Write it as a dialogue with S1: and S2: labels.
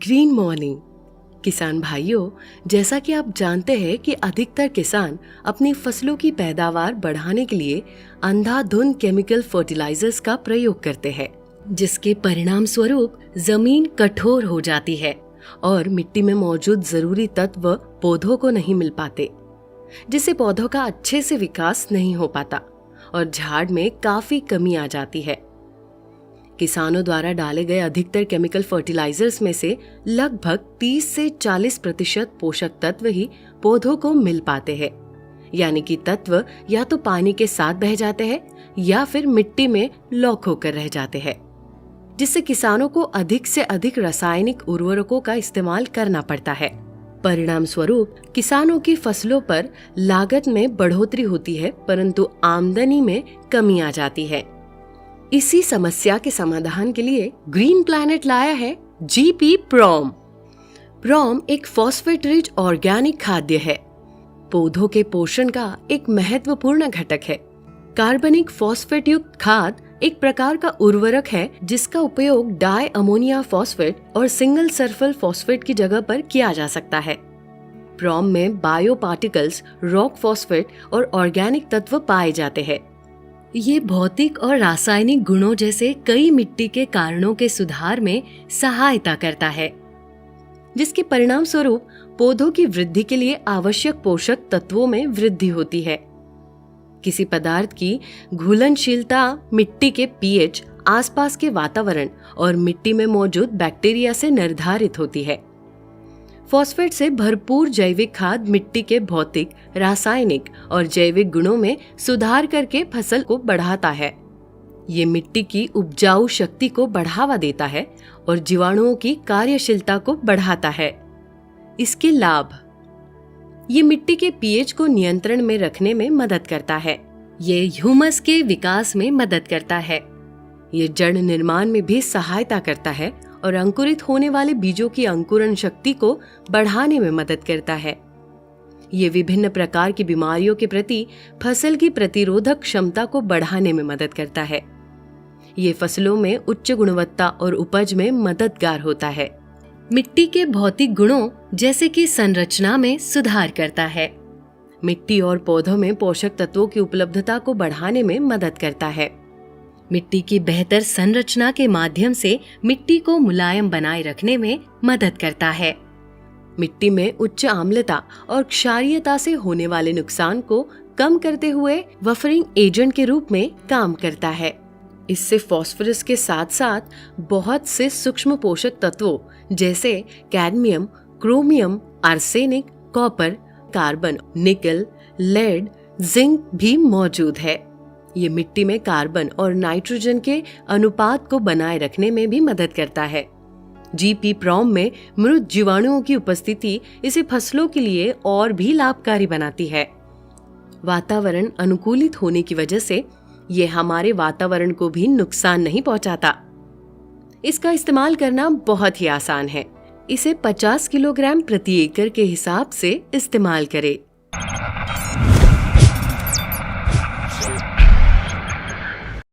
S1: Green morning. किसान भाइयों, जैसा कि आप जानते हैं कि अधिकतर किसान अपनी फसलों की पैदावार बढ़ाने के लिए अंधाधुंध केमिकल फर्टिलाइजर्स का प्रयोग करते हैं, जिसके परिणाम स्वरूप जमीन कठोर हो जाती है और मिट्टी में मौजूद जरूरी तत्व पौधों को नहीं मिल पाते, जिससे पौधों का अच्छे से विकास नहीं हो पाता और झाड़ में काफी कमी आ जाती है। किसानों द्वारा डाले गए अधिकतर केमिकल फर्टिलाइजर्स में से लगभग 30 से 40% पोषक तत्व ही पौधों को मिल पाते हैं, यानी कि तत्व या तो पानी के साथ बह जाते हैं या फिर मिट्टी में लॉक होकर रह जाते हैं, जिससे किसानों को अधिक से अधिक रासायनिक उर्वरकों का इस्तेमाल करना पड़ता है। परिणाम स्वरूप किसानों की फसलों पर लागत में बढ़ोतरी होती है, परंतु आमदनी में कमी आ जाती है। इसी समस्या के समाधान के लिए ग्रीन प्लैनेट लाया है जीपी प्रॉम। प्रॉम एक फॉस्फेट रिच ऑर्गेनिक खाद्य है, पौधों के पोषण का एक महत्वपूर्ण घटक है। कार्बनिक फॉस्फेट युक्त खाद एक प्रकार का उर्वरक है जिसका उपयोग डाई अमोनिया फॉस्फेट और सिंगल सल्फर फॉस्फेट की जगह पर किया जा सकता है। प्रॉम में बायो पार्टिकल्स, रॉक फॉस्फेट और ऑर्गेनिक तत्व पाए जाते हैं। ये भौतिक और रासायनिक गुणों जैसे कई मिट्टी के कारणों के सुधार में सहायता करता है, जिसके परिणाम स्वरूप पौधों की वृद्धि के लिए आवश्यक पोषक तत्वों में वृद्धि होती है। किसी पदार्थ की घुलनशीलता मिट्टी के पीएच, आसपास के वातावरण और मिट्टी में मौजूद बैक्टीरिया से निर्धारित होती है। फॉस्फेट से भरपूर जैविक खाद मिट्टी के भौतिक, रासायनिक और जैविक गुणों में सुधार करके फसल को बढ़ाता है। ये मिट्टी की उपजाऊ शक्ति को बढ़ावा देता है और जीवाणुओं की कार्यशीलता को बढ़ाता है। इसके लाभ: ये मिट्टी के पीएच को नियंत्रण में रखने में मदद करता है। ये ह्यूमस के विकास में मदद करता है। ये जड़ निर्माण में भी सहायता करता है और अंकुरित होने वाले बीजों की अंकुरण शक्ति को बढ़ाने में मदद करता है। ये विभिन्न प्रकार की बीमारियों के प्रति फसल की प्रतिरोधक क्षमता को बढ़ाने में मदद करता है। ये फसलों में उच्च गुणवत्ता और उपज में मददगार होता है। मिट्टी के भौतिक गुणों जैसे कि संरचना में सुधार करता है। मिट्टी और पौधों में पोषक तत्वों की उपलब्धता को बढ़ाने में मदद करता है। मिट्टी की बेहतर संरचना के माध्यम से मिट्टी को मुलायम बनाए रखने में मदद करता है। मिट्टी में उच्च आम्लता और क्षारीयता से होने वाले नुकसान को कम करते हुए बफरिंग एजेंट के रूप में काम करता है। इससे फास्फोरस के साथ साथ बहुत से सूक्ष्म पोषक तत्वों जैसे cadmium, chromium, arsenic, copper, carbon, निकल, लेड, जिंक भी मौजूद है। ये मिट्टी में कार्बन और नाइट्रोजन के अनुपात को बनाए रखने में भी मदद करता है। जीपी प्रॉम में मृत जीवाणुओं की उपस्थिति इसे फसलों के लिए और भी लाभकारी बनाती है। वातावरण अनुकूलित होने की वजह से ये हमारे वातावरण को भी नुकसान नहीं पहुंचाता। इसका इस्तेमाल करना बहुत ही आसान है। इसे 50 किलोग्राम प्रति एकड़ के हिसाब से इस्तेमाल करें।